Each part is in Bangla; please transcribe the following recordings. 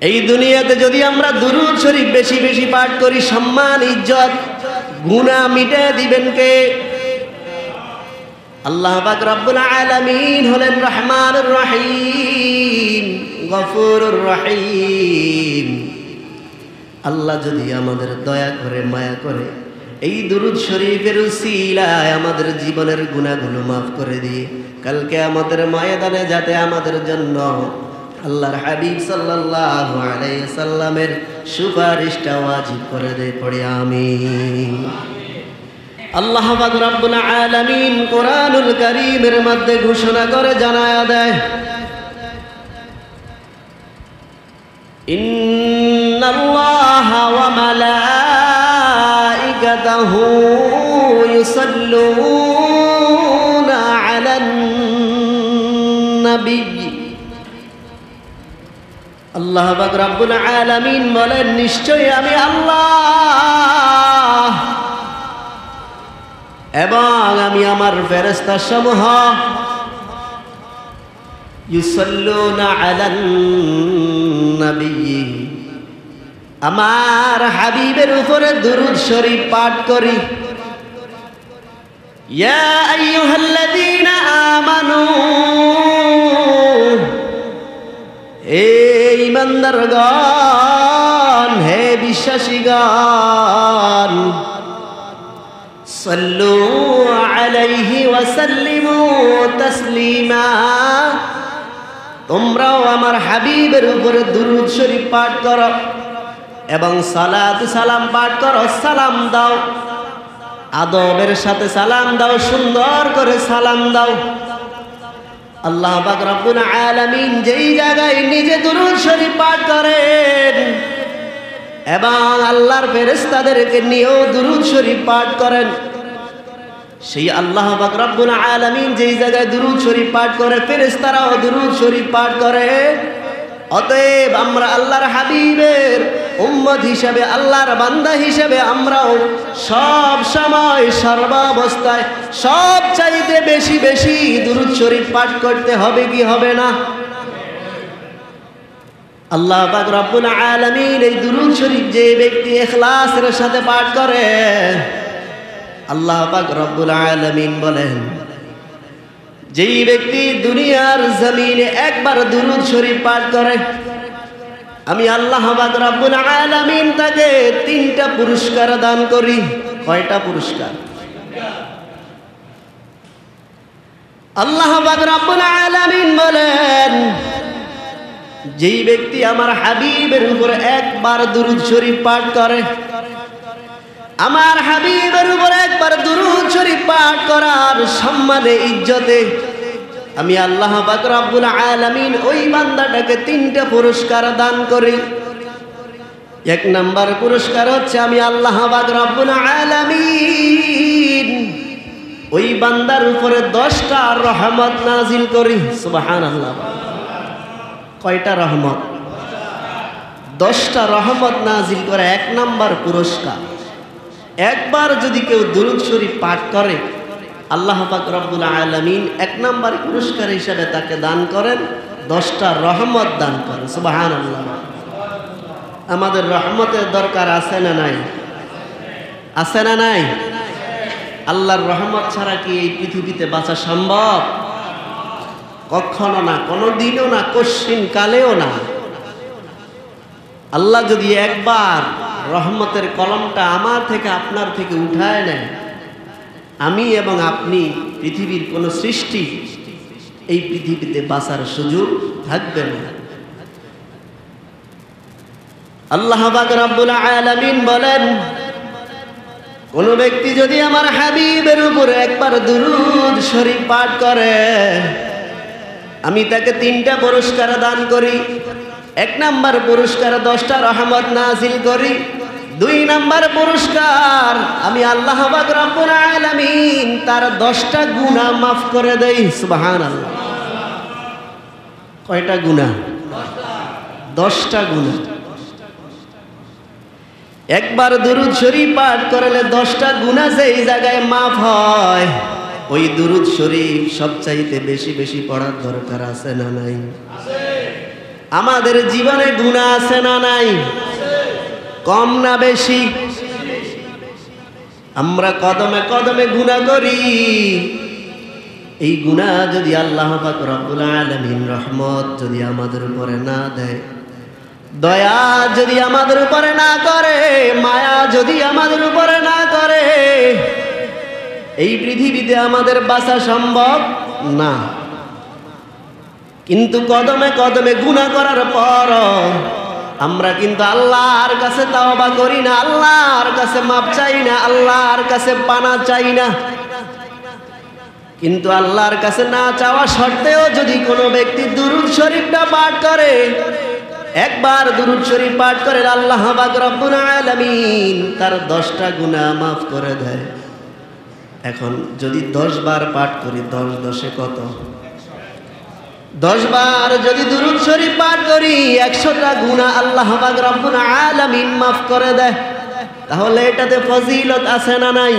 এই দুনিয়াতে যদি আমরা দুরূদ শরীফ বেশি বেশি পাঠ করি, সম্মান ইজ্জত গুনাহ মিটে দিবেন কে? আল্লাহ পাক রব্বুল আলামিন হলেন রহমানুর রহিম, গফুরুর রহিম। আল্লাহ যদি আমাদের দয়া করে, মায়া করে, এই দুরূদ শরীফের উসিলায় আমাদের জীবনের গুনাহগুলো মাফ করে দিয়ে কালকে আমাদের ময়দানে যাতে আমাদের জন্য আল্লাহর হাবিব সাল্লাল্লাহু আলাইহি সাল্লামের সুপারিশটা ওয়াজিব করে দেয়, পড়ে আমিন। আল্লাহ পাক রব্বুল আলামিন কোরআনুল কারীমের মধ্যে ঘোষণা করে জানায়া দেয়, ইন্নাল্লাহা ওয়া মালাইকাতাহু ইউসাল্লুনা আলান নবী। আল্লাহ পাক রব্বুল আলামিন বলেন, নিশ্চয়ই আমি আল্লাহ এবং আমি আমার ফেরেশতা সমূহ ইউসাল্লুনা আলান নবী, আমার হাবিবের উপরে দুরূদ শরীফ পাঠ করি। ইয়া আইয়ুহাল্লাযীনা আমানু, হে ঈমানদারগণ, হে বিশ্বাসীগণ, সাল্লু আলাইহি ওয়া সাল্লিমু তাসলিমা, তোমরাও আমার হাবিবের উপরে দুরূদ শরীফ পাঠ করো এবং সালাত সালাম পাঠ করো, সালাম দাও, আদবের সাথে সালাম দাও, সুন্দর করে সালাম দাও। আল্লাহ পাক রব্বুল আলামিন যেই জায়গায় নিজে দুরূদ শরীফ পাঠ করেন এবং আল্লাহর ফেরেশতাদেরকে নিয়েও দুরূদ শরীফ পাঠ করেন, সেই আল্লাহ পাক রব্বুল আলামিন যেই জায়গায় দুরূদ শরীফ পাঠ করে ফেরেশতারাও দুরূদ শরীফ পাঠ করে। অতএব আমরা আল্লাহর হাবিবের উম্মত হিসেবে, আল্লাহর বান্দা হিসেবে আমরাও সব সময় সর্বাবস্থায় সব চাইতে বেশি বেশি দুরূদ শরীফ পাঠ করতে হবে কি হবে না? আল্লাহ পাক রব্বুল আলামিন এই দুরূদ শরীফ যে ব্যক্তি ইখলাসের সাথে পাঠ করে, আল্লাহ পাক রব্বুল আলামিন বলেন, যেই ব্যক্তি দুনিয়ার জমিনে একবার দুরূদ শরীফ পাঠ করে, আমি আল্লাহ পাক রব্বুল আলামিন তাকে 3টা পুরস্কার দান করি। কয়টা পুরস্কার? আল্লাহ পাক রব্বুল আলামিন বলেন, যেই ব্যক্তি আমার হাবিবের উপরে একবার দুরূদ শরীফ পাঠ করে, আমার হাবিবের উপরে একবার দুরূদ শরীফ পাঠ করার সম্মানে, ইজ্জতে আমি আল্লাহ পাক রব্বুল আলামিন ওই বান্দাটাকে 3টা পুরস্কার দান করি। 1 নাম্বার পুরস্কার হচ্ছে আমি আল্লাহ পাক রব্বুল আলামিন ওই বান্দার উপরে 10টা রহমত নাজিল করি। সুবহানাল্লাহ। কয়টা রহমত? 10টা রহমত নাজিল করে 1 নাম্বার পুরস্কার। একবার যদি কেউ দুরূদ শরীফ পাঠ করে, আল্লাহ পাক রব্বুল আলামিন 1 নাম্বার পুরস্কার হিসেবে তাকে দান করেন 10টা রহমত দান করেন। সুবহানাল্লাহ। আমাদের রহমতের দরকার আছে না নাই? আছে না নাই? আল্লাহর রহমত ছাড়া কি এই পৃথিবীতে বাঁচা সম্ভব? কখনো না, কোনোদিনও না, কশ্চিন কালেও না। আল্লাহ যদি একবার রহমতের কলমটা আমার থেকে, আপনার থেকে উঠায় নেয়, আমি এবং আপনি, পৃথিবীর কোনো সৃষ্টি এই পৃথিবীতে বাঁচার সুযোগ থাকবে না। আল্লাহ পাক রব্বুল আলামিন বলেন, কোন ব্যক্তি যদি আমার হাবিবের উপরে একবার দুরূদ শরীফ পাঠ করে, আমি তাকে 3টা পুরস্কার দান করি। 1 নাম্বার পুরস্কার 10টা রহমত নাজিল করি। 2 নাম্বার পুরস্কার আমি আল্লাহ পাক রব্বুল আলামিন তার 10টা গুনাহ মাফ করে দেই। সুবহানাল্লাহ। কয়টা গুনাহ? 10টা গুনাহ। একবার দুরূদ শরীফ পাঠ করলে 10টা গুনাহ যেই জায়গায় মাফ হয়, ওই দুরূদ শরীফ সবচাইতে বেশি বেশি পড়ার দরকার আছে না নাই? আমাদের জীবনে গুনাহ আছে না নাই? কম না বেশি? আমরা কদমে কদমে গুনাহ করি। এই গুনাহ যদি আল্লাহ পাক রব্বুল আলামিন রহমত যদি আমাদের উপরে না দেয়, দয়া যদি আমাদের উপরে না করে, মায়া যদি আমাদের উপরে না করে, এই পৃথিবীতে আমাদের বাঁচা সম্ভব না। কিন্তু কদমে কদমে গুনাহ করার পর আমরা কিন্তু আল্লাহর কাছে তাওবা করি না, আল্লাহর কাছে মাপ চাই না, আল্লাহর কাছে পানা চাই না। কিন্তু আল্লাহর কাছে না চাওয়া সত্ত্বেও যদি কোনো ব্যক্তি দুরূদ শরীফটা পাঠ করে, একবার দুরূদ শরীফ পাঠ করে, আল্লাহ পাক রব্বুল আলামিন তার 10টা গুনাহ মাফ করে দেয়। এখন যদি 10 বার পাঠ করি, 10 10 কত? 10 বার যদি দুরূদ শরীফ পাঠ করি, 100টা গুনাহ আল্লাহ পাক রব্বুল আলামিন মাফ করে দেয়। তাহলে এটাতে ফজিলত আছে না নাই?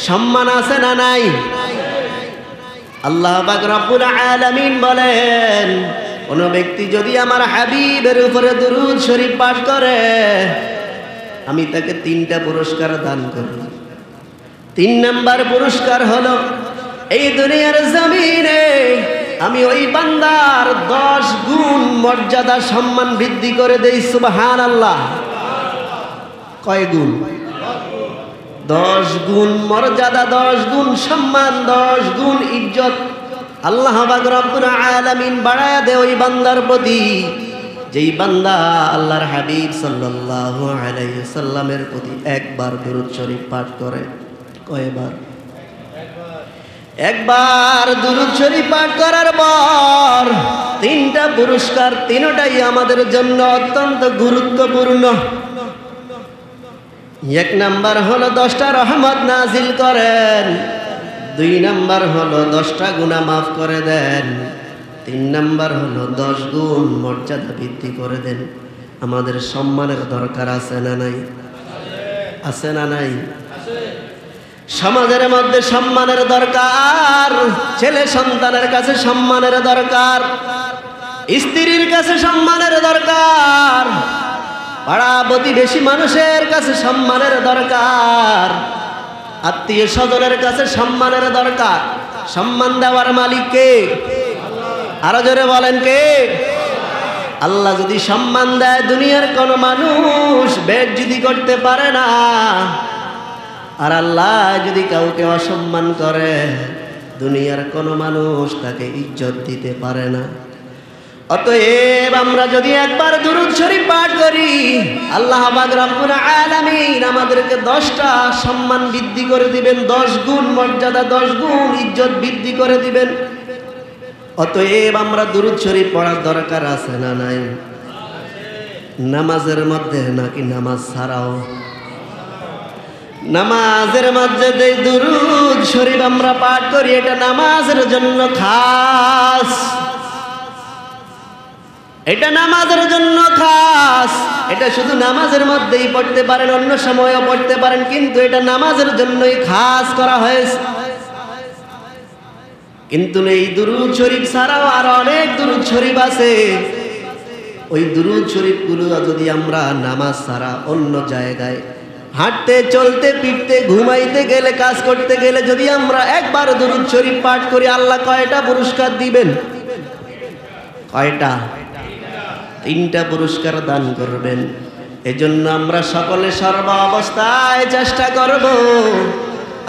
সম্মান আছে না নাই? আল্লাহ পাক রব্বুল আলামিন বলেন, কোন ব্যক্তি যদি আমার হাবিবের উপরে দুরূদ শরীফ পাঠ করে, আমি তাকে 3টা পুরস্কার দান করি। 3 নাম্বার পুরস্কার হলো, এই দুনিয়ার জমিনে আমি ওই বান্দার 10 গুণ মর্যাদা সম্মান বৃদ্ধি করে দেই। সুবহানাল্লাহ। কয় গুণ? 10 গুণ মর্যাদা, 10 গুণ সম্মান, 10 গুণ ইজ্জত আল্লাহ পাক রব্বুল আলামিন বাড়ায়া দেয় ওই বান্দার প্রতি, যেই বান্দা আল্লাহর হাবিব সাল্লাল্লাহু আলাইহি ওয়াসাল্লামের প্রতি একবার দুরূদ শরীফ পাঠ করে। কয়বার? একবার দুরূদ শরীফ পাঠ করার পর 3টা পুরস্কার, 3টাই আমাদের জন্য অত্যন্ত গুরুত্বপূর্ণ। 1 নাম্বার হলো 10টা রহমত নাজিল করেন, 2 নাম্বার হলো 10টা গুনাহ মাফ করে দেন, 3 নাম্বার হলো 10 গুণ মর্যাদা বৃদ্ধি করে দেন। আমাদের সম্মানের দরকার আছে না নাই? আছে না নাই? সমাজের মধ্যে সম্মানের দরকার, ছেলে সন্তানের কাছে সম্মানের দরকার, স্ত্রীর কাছে সম্মানের দরকার, পাড়া প্রতিবেশী মানুষের কাছে সম্মানের দরকার, আত্মীয় স্বজনের কাছে সম্মানের দরকার। সম্মান দেওয়ার মালিক কে? আরো জোরে বলেন কে? আল্লাহ যদি সম্মান দেয়, দুনিয়ার কোনো মানুষ বেইজ্জতি করতে পারে না। আর আল্লাহ যদি কাউকে অসম্মান করে, দুনিয়ার কোনো মানুষ তাকে ইজ্জত দিতে পারে না। অতএব আমরা যদি একবার দুরূদ শরীফ পাঠ করি, আল্লাহ পাক রব্বুল আলামিন আমাদেরকে 10টা সম্মান বৃদ্ধি করে দিবেন, 10 গুণ মর্যাদা, 10 গুণ ইজ্জত বৃদ্ধি করে দিবেন। অতএব আমরা দুরূদ শরীফ পড়ার দরকার আছে না নাই? নামাজের মধ্যে নাকি নামাজ ছাড়াও? নামাজের মধ্যে যে দুরূদ শরীফ আমরা পাঠ করি, এটা নামাজের জন্য খাস, এটা নামাজের জন্য খাস। এটা শুধু নামাজের মধ্যেই পড়তে পারেন, অন্য সময়ও পড়তে পারেন, কিন্তু এটা নামাজের জন্যই খাস করা হয়েছে। কিন্তু এই দুরূদ শরীফ ছাড়াও আর অনেক দুরূদ শরীফ আছে। ওই দুরূদ শরীফগুলো যদি আমরা নামাজ ছাড়া অন্য জায়গায় হাঁটতে, চলতে, ফিরতে, ঘুমাইতে গেলে, কাজ করতে গেলে যদি আমরা একবার দুরূদ শরীফ পাঠ করি, আল্লাহ কয়টা পুরস্কার দিবেন? কয়টা? 3টা পুরস্কার দান করবেন। এজন্য আমরা সকলে সর্ব অবস্থায় চেষ্টা করব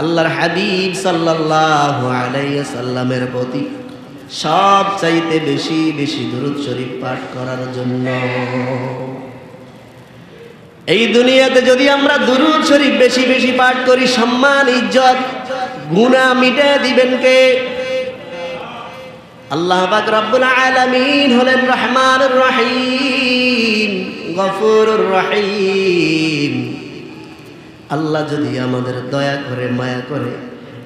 আল্লাহর হাবিব সাল্লাল্লাহু আলাইহি ওয়াসাল্লামের প্রতি সব চাইতে বেশি বেশি দুরূদ শরীফ পাঠ করার জন্য। এই দুনিয়াতে যদি আমরা দুরূদ শরীফ বেশি বেশি পাঠ করি, সম্মান, ইজ্জত, গুনাহ মিটে দিবেন কে? আল্লাহ পাক রব্বুল আলামিন হলেন রহমানুর রহিম, গফুরুর রহিম। আল্লাহ যদি আমাদের দয়া করে, মায়া করে,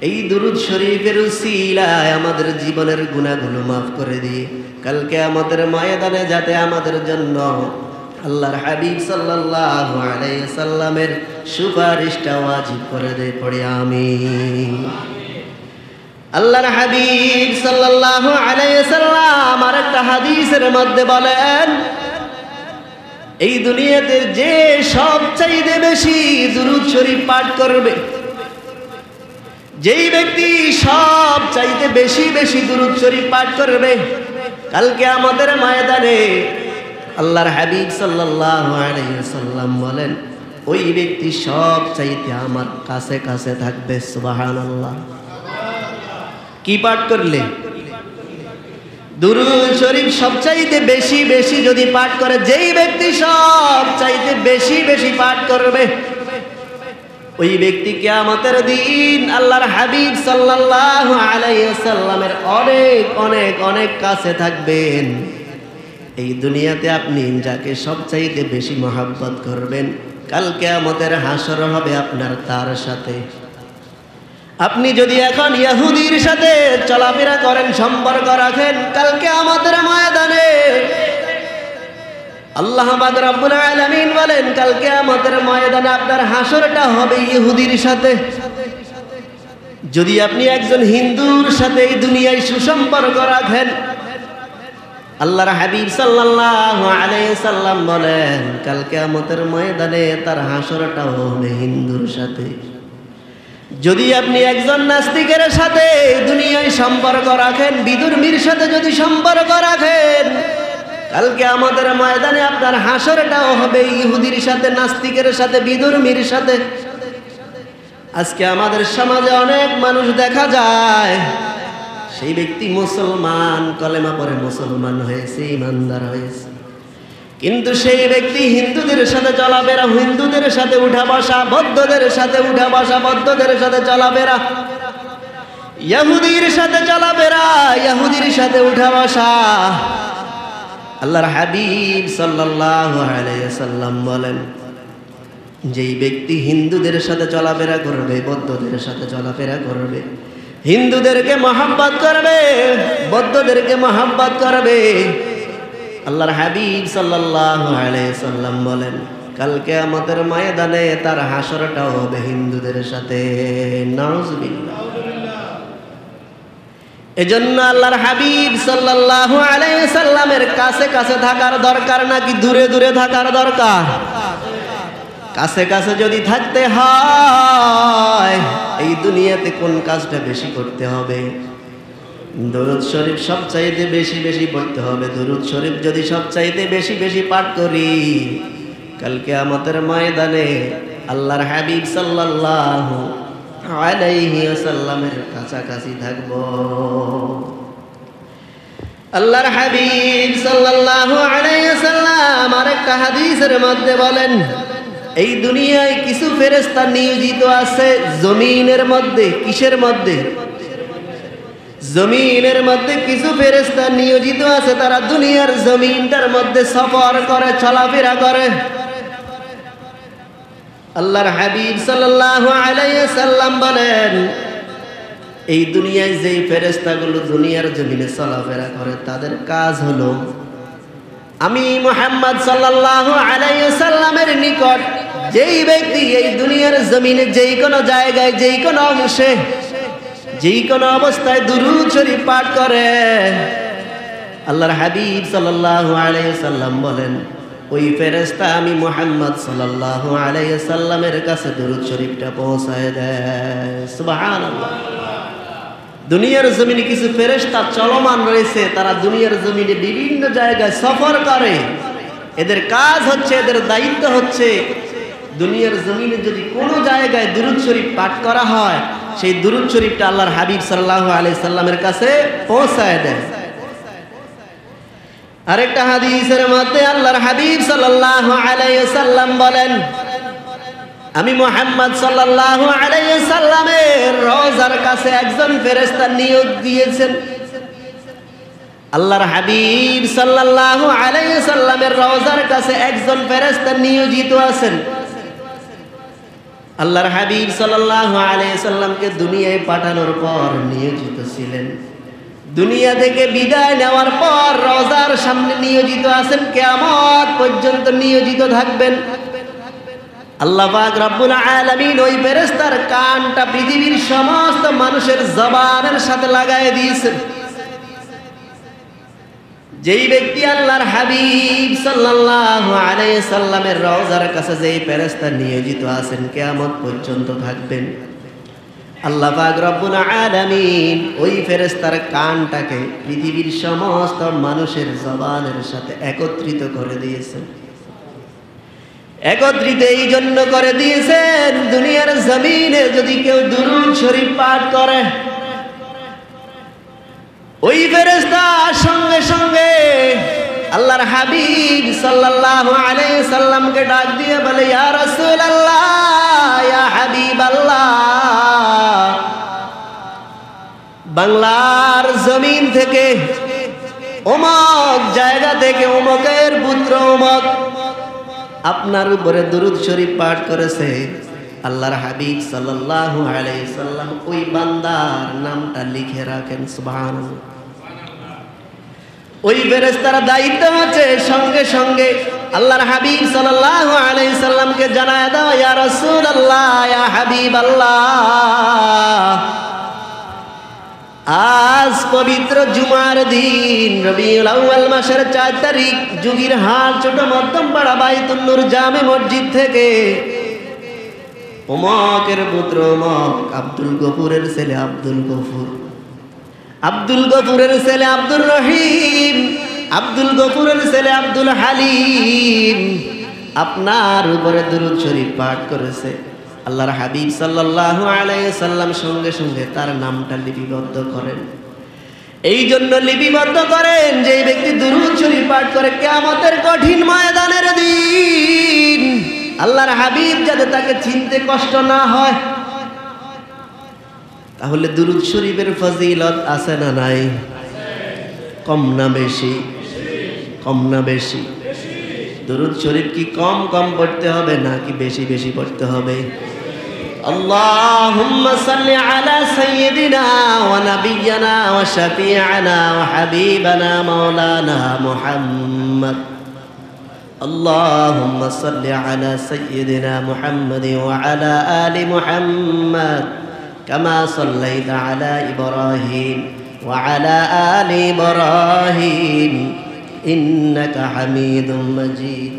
এই দুরূদ শরীফের উসিলায় আমাদের জীবনের গুনাহগুলো মাফ করে দিয়ে কালকে আমাদের ময়দানে যাতে আমাদের জন্য আল্লাহর হাবিব সাল্লাল্লাহু আলাইহি ওয়াসাল্লামের সুপারিশটা ওয়াজিব করে দেয়, পড়ে আমিন। আল্লাহর হাবিব সাল্লাল্লাহু আলাইহি সাল্লাম আরেকটা হাদিসের মধ্যে বলেন, এই দুনিয়াতে যে সবচাইতে বেশি দুরূদ শরীফ পাঠ করবে, যেই ব্যক্তি সবচাইতে বেশি বেশি দুরূদ শরীফ পাঠ করবে, কালকে আমাদের ময়দানে আল্লাহর হাবিব সাল্লাল্লাহু আলাইহি সাল্লাম বলেন, ওই ব্যক্তি সবচাইতে আমার কাছে কাছে থাকবে। সুবহানাল্লাহ। কি পাঠ করলে? দুরূদ শরীফ সবচাইতে বেশি বেশি যদি পাঠ করে, যেই ব্যক্তি সবচাইতে বেশি বেশি পাঠ করবে, ওই ব্যক্তি কিয়ামতের দিন আল্লাহর হাবিব সাল্লাল্লাহু আলাইহি ওয়াসাল্লামের অনেক অনেক অনেক কাছে থাকবেন। এই দুনিয়াতে আপনি যাকে সবচাইতে বেশি মহব্বত করবেন, কাল কিয়ামতের হাসর হবে আপনার তার সাথে। আপনি যদি এখন ইহুদির সাথে চলাফেরা করেন, সম্পর্ক রাখেন, কাল কিয়ামতের ময়দানে আল্লাহ পাক রব্বুল আলামিন বলেন, কাল কিয়ামতের ময়দানে আপনার হাসরটা হবে ইহুদির সাথে। যদি আপনি একজন হিন্দুর সাথে এই দুনিয়ায় সুসম্পর্ক রাখেন, আল্লাহর হাবিব সাল্লাল্লাহু আলাইহি সাল্লাম বলেন, কাল কিয়ামতের ময়দানে তার হাসরটা হবে হিন্দুর সাথে। যদি আপনি একজন নাস্তিকের সাথে দুনিয়ায় সম্পর্ক রাখেন, বিধর্মীর সাথে যদি সম্পর্ক রাখেন, কালকে আমাদের ময়দানে আপনার হাসরটাও হবে ইহুদির সাথে, নাস্তিকের সাথে, বিধর্মীর সাথে। আজকে আমাদের সমাজে অনেক মানুষ দেখা যায়, সেই ব্যক্তি মুসলমান, কলেমা পড়ে মুসলমান হয়েছে, ইমানদার হয়েছে, কিন্তু সেই ব্যক্তি হিন্দুদের সাথে চলাফেরা, হিন্দুদের সাথে উঠা বসা, বৌদ্ধদের সাথে উঠা বসা, বৌদ্ধদের সাথে চলাফেরা, ইহুদির সাথে চলাফেরা, ইহুদির সাথে উঠা বসা। আল্লাহর হাবিব সাল্লাল্লাহু আলাইহি ওয়াসাল্লাম বলেন, যেই ব্যক্তি হিন্দুদের সাথে চলাফেরা করবে, বৌদ্ধদের সাথে চলাফেরা করবে, হিন্দুদেরকে মহব্বত করবে, বৌদ্ধদেরকে মহব্বত করবে, আল্লাহর হাবিব সাল্লাল্লাহু আলাইহি ওয়াসাল্লাম বলেন, কাল কিয়ামতের ময়দানে তার হাসরটাও হবে হিন্দুদের সাথে। নাউজুবিল্লাহ। এজন্য আল্লাহর হাবিব সাল্লাল্লাহু আলাইহি ওয়াসাল্লামের কাছে কাছে থাকার দরকার নাকি দূরে দূরে থাকার দরকার? কাছে কাছে যদি থাকতে হয়, এই দুনিয়াতে কোন কাজটা বেশি করতে হবে? দরুদ শরীফ সবচাইতে বেশি বেশি পড়তে হবে। দরুদ শরীফ যদি সবচাইতে বেশি বেশি পাঠ করি, কালকে কিয়ামতের ময়দানে আল্লাহর হাবিব সাল্লাল্লাহু আলাইহি ওয়াসাল্লামের কাছাকাছি থাকব। আল্লাহর হাবিব সাল্লাল্লাহু আলাইহি ওয়াসাল্লাম আরেকটা হাদিসের মধ্যে বলেন, এই দুনিয়ায় কিছু ফেরেশতা নিয়োজিত আছে জমিনের মধ্যে। কিসের মধ্যে? জমিনের মধ্যে কিছু ফেরেশতা নিয়োজিত আছে, তারা দুনিয়ার জমিনটার মধ্যে সফর করে, চলাফেরা করে। আল্লাহর হাবিব সাল্লাল্লাহু আলাইহি ওয়াসাল্লাম বলেন, এই দুনিয়ায় যেই ফেরেশতাগুলো দুনিয়ার জমিনে চলাফেরা করে, তাদের কাজ হলো, আমি মুহাম্মদ সাল্লাল্লাহু আলাইহি ওয়াসাল্লামের নিকট যেই ব্যক্তি এই দুনিয়ার জমিনে যেই কোনো জায়গায়, যেই কোনো অংশে, যেই কোনো অবস্থায় দুরূদ শরীফ পাঠ করে, আল্লাহর হাবিব সাল্লাল্লাহু আলাইহি ওয়াসাল্লাম বলেন, ওই ফেরেশতা আমি মুহাম্মদ সাল্লাল্লাহু আলাইহি ওয়াসাল্লামের কাছে দুরূদ শরীফটা পৌঁছায় দেয়। সুবহানাল্লাহ। দুনিয়ার জমিনে কিছু ফেরেশতা চলমান রয়েছে, তারা দুনিয়ার জমিনে বিভিন্ন জায়গায় সফর করে। এদের কাজ হচ্ছে, এদের দায়িত্ব হচ্ছে, দুনিয়ার জমিনে যদি কোনো জায়গায় দুরূদ শরীফ পাঠ করা হয়, সেই দুরূদ শরীফটা আল্লাহর হাবিব সাল্লাল্লাহু আলাইহি সাল্লামের কাছে পৌঁছায় দেয়। আরেকটা হাদিসের মধ্যে আল্লাহর হাবিব সাল্লাল্লাহু আলাইহি সাল্লাম বলেন, আমি মুহাম্মদ সাল্লাল্লাহু আলাইহি সাল্লামের রওজার কাছে একজন ফেরেশতা নিয়োগ দিয়েছেন। আল্লাহর হাবিব সাল্লাল্লাহু আলাইহি সাল্লামের রওজার কাছে একজন ফেরেশতা নিয়োজিত আছেন। আল্লাহর হাবিব সাল্লাল্লাহু আলাইহি সাল্লামকে দুনিয়ায় পাঠানোর পর নিয়োজিত ছিলেন। দুনিয়া থেকে বিদায় নেওয়ার পর রওজার সামনে নিয়োজিত আছেন, কিয়ামত পর্যন্ত নিয়োজিত থাকবেন। আল্লাহ পাক রব্বুল আলামিন ওই ফেরেশতার কানটা পৃথিবীর সমস্ত মানুষের জবানের সাথে লাগায় দিয়েছেন। যেই ব্যক্তি আল্লাহর হাবিব সাল্লাল্লাহু আলাইহি সাল্লামের রওজার কাছে যেই ফেরেশতা নিয়োজিত আছেন কিয়ামত পর্যন্ত থাকবেন, আল্লাহ পাক রব্বুল আলামিন ওই ফেরেশতার কানটাকে পৃথিবীর সমস্ত মানুষের জবানের সাথে একত্রিত করে দিয়েছেন। একত্রিত এই জন্য করে দিয়েছেন, দুনিয়ার জমিনে যদি কেউ দুরূদ শরীফ পাঠ করে, ওই ফেরেশতা সঙ্গে সঙ্গে আল্লাহর হাবিব সাল্লাল্লাহু আলাইহি সাল্লামকে ডাক দিয়ে বলে, ইয়া রাসূলুল্লাহ, ইয়া হাবিবাল্লাহ, বাংলার জমিন থেকে অমুক জায়গা থেকে অমুকের পুত্র অমুক আপনার উপরে দুরূদ শরীফ পাঠ করেছে। আল্লাহর হাবিব সাল্লাল্লাহু আলাইহি সাল্লাম ওই বান্দার নামটা লিখে রাখেন। সুবহানাল্লাহ। ওই ফেরেশতার দায়িত্ব হচ্ছে সঙ্গে সঙ্গে আল্লাহর হাবিব সাল্লাল্লাহু আলাইহি সাল্লামকে জানায় দাও, ইয়া রাসূলুল্লাহ, ইয়া হাবিবাল্লাহ, আজ পবিত্র জুমার দিন রবিউল আউয়াল মাসের 4 তারিখ জুগিরহাট ছোট মধ্যমপাড়া বাইতুন নূর জামে মসজিদ থেকে অমুকের পুত্র অমুক আব্দুল গফুরের ছেলে আব্দুল গফুর, আব্দুল গফুরের ছেলে আব্দুর রহিম, আব্দুল গফুরের ছেলে আব্দুল হালিম আপনার উপরে দুরূদ শরীফ পাঠ করেছে। আল্লাহর হাবিব সাল্লাল্লাহু আলাইহি সাল্লাম সঙ্গে সঙ্গে তার নামটা লিপিবদ্ধ করেন। এই জন্য লিপিবদ্ধ করেন যে ব্যক্তি দুরূদ শরীফ পাঠ করে কিয়ামতের কঠিন ময়দানের দিন আল্লাহর হাবিব যাতে তাকে চিনতে কষ্ট না হয়। তাহলে দুরূদ শরীফের ফজিলত আছে না নাই? কম না বেশি? কম না বেশি? দুরূদ শরীফ কি কম কম পড়তে হবে নাকি বেশি বেশি পড়তে হবে? আল্লাহুম্মা সাল্লি আলা সাইয়্যিদিনা ওয়া নাবিয়্যিনা ওয়া শাফি'ানা ওয়া হাবিবানা মাওলানা মুহাম্মদ। আল্লাহুম্মা সাল্লি আলা সাইয়্যিদিনা মুহাম্মাদিন ওয়া আলা আলি মুহাম্মদ কামা সাল্লাইতা আলা ইব্রাহিম ওয়া আলা আলি ইব্রাহিম ইন্নাকা হামিদুম মাজিদ।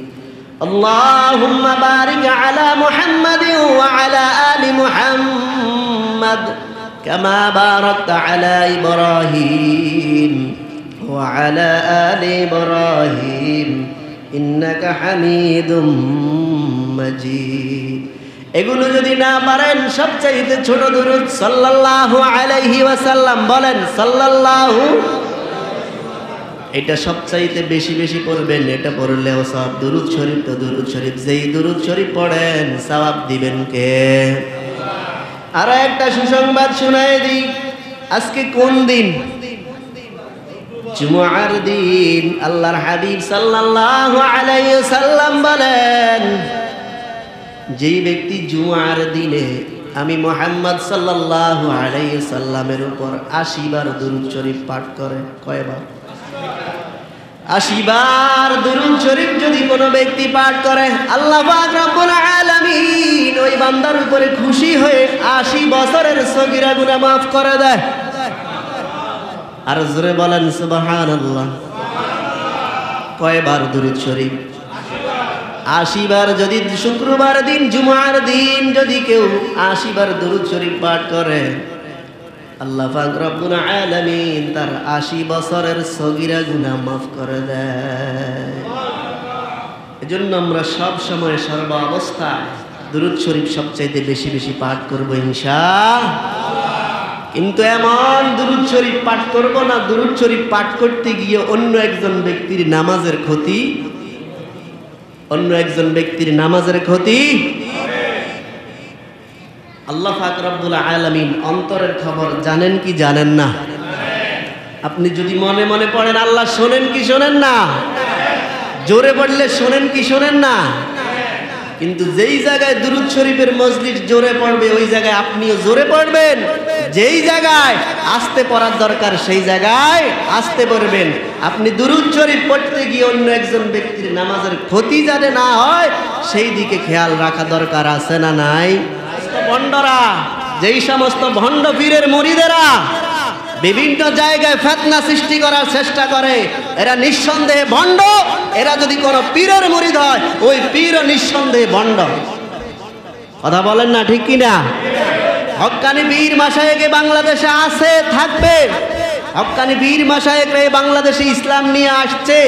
اللهم بارك على محمد وعلى آل محمد كما باركت على إبراهيم وعلى آل إبراهيم إنك حميد مجيد। এগুলো যদি না পারেন সবচেয়ে ছোট দুরূদ সাল্লাল্লাহু আলাইহি ওয়াসাল্লাম বলেন, সাল্লাল্লাহু, এটা সবচাইতে বেশি বেশি পড়বেন। এটা পড়লেও সওয়াব। দুরূদ শরীফ তো দুরূদ শরীফ, যেই দুরূদ শরীফ পড়েন সওয়াব দিবেন কে? আর একটা সুসংবাদ শোনায় দিই, আজকে কোন দিন? জুমার দিন। আল্লাহর হাবিব সাল্লাল্লাহু আলাইহি ওয়াসাল্লাম বলেন, যেই ব্যক্তি জুমার দিনে আমি মুহাম্মদ সাল্লাল্লাহু আলাইহি ওয়াসাল্লামের উপর 80 বার দুরূদ শরীফ পাঠ করে, কয়বার? 80 বার দুরূদ শরীফ যদি কোনো ব্যক্তি পাঠ করে, আল্লাহ পাক রব্বুল আলামিন ওই বান্দার উপরে খুশি হয়ে 80 বছরের সগীরা গুনাহ মাফ করে দেয়। আর জোরে বলেন সুবহানাল্লাহ। কয়বার দুরূদ শরীফ? 80 বার। যদি শুক্রবার দিন জুমার দিন যদি কেউ 80 বার দুরূদ শরীফ পাঠ করে, আল্লাহ পাক রব্বুল আলামিন তার 80 বছরের সগীরা গুনাহ মাফ করে দেয়। এজন্য আমরা সব সময় সর্ব অবস্থায় দুরূদ শরীফ সবচাইতে বেশি বেশি পাঠ করব ইনশাআল্লাহ। কিন্তু এমন দুরূদ শরীফ পাঠ করব না, দুরূদ শরীফ পাঠ করতে গিয়ে অন্য একজন ব্যক্তির নামাজের ক্ষতি, অন্য একজন ব্যক্তির নামাজের ক্ষতি। আল্লাহ পাক রব্বুল আলামিন অন্তরের খবর জানেন কি জানেন না? আপনি যদি মনে মনে পড়েন, আল্লাহ শোনেন কি শোনেন না? জোরে পড়লে শোনেন কি শোনেন না? কিন্তু যেই জায়গায় দুরূদ শরীফের মজলিস জোরে পড়বে ওই জায়গায় আপনিও জোরে পড়বেন, যেই জায়গায় আস্তে পড়ার দরকার সেই জায়গায় আস্তে পড়বেন। আপনি দুরূদ শরীফ পড়তে গিয়ে অন্য একজন ব্যক্তির নামাজের ক্ষতি যাতে না হয় সেই দিকে খেয়াল রাখা দরকার আছে না নাই? ভণ্ডরা, যেই সমস্ত ভণ্ড পীরের মুরিদেরা বিভিন্ন জায়গায় ফিতনা সৃষ্টি করার চেষ্টা করে, এরা নিঃসন্দেহে ভণ্ড। এরা যদি কোনো পীরের মুরিদ হয় ওই পীরও নিঃসন্দেহে ভণ্ড। কথা বলেন না, ঠিক কিনা? হক্কানি পীর মাশায়েখ বাংলাদেশে আছে, থাকবে। হক্কানি পীর মাশায়েখরা বাংলাদেশে ইসলাম নিয়ে আসছে,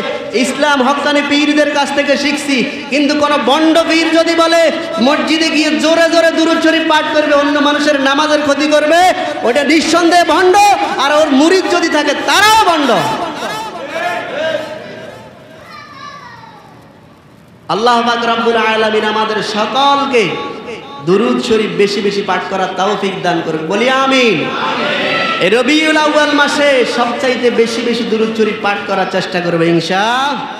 ইসলাম হক্কানি পীরদের কাছ থেকে শিখছি। কিন্তু কোন ভণ্ড পীর যদি বলে মসজিদে গিয়ে জোরে জোরে দুরূদ শরীফ পাঠ করবে, অন্য মানুষের নামাজের ক্ষতি করবে, ওটা নিঃসন্দেহে ভণ্ড। আর ওর মুরিদ যদি থাকে তারাও ভণ্ড। আল্লাহ পাক রব্বুল আলামিন আমাদের সকলকে দুরূদ শরীফ বেশি বেশি পাঠ করার তৌফিক দান করুন, বলি আমিন। এই রবিউল আউয়াল মাসে সবচাইতে বেশি বেশি দুরূদ শরীফ পাঠ করার চেষ্টা করবে ইনশাআল্লাহ।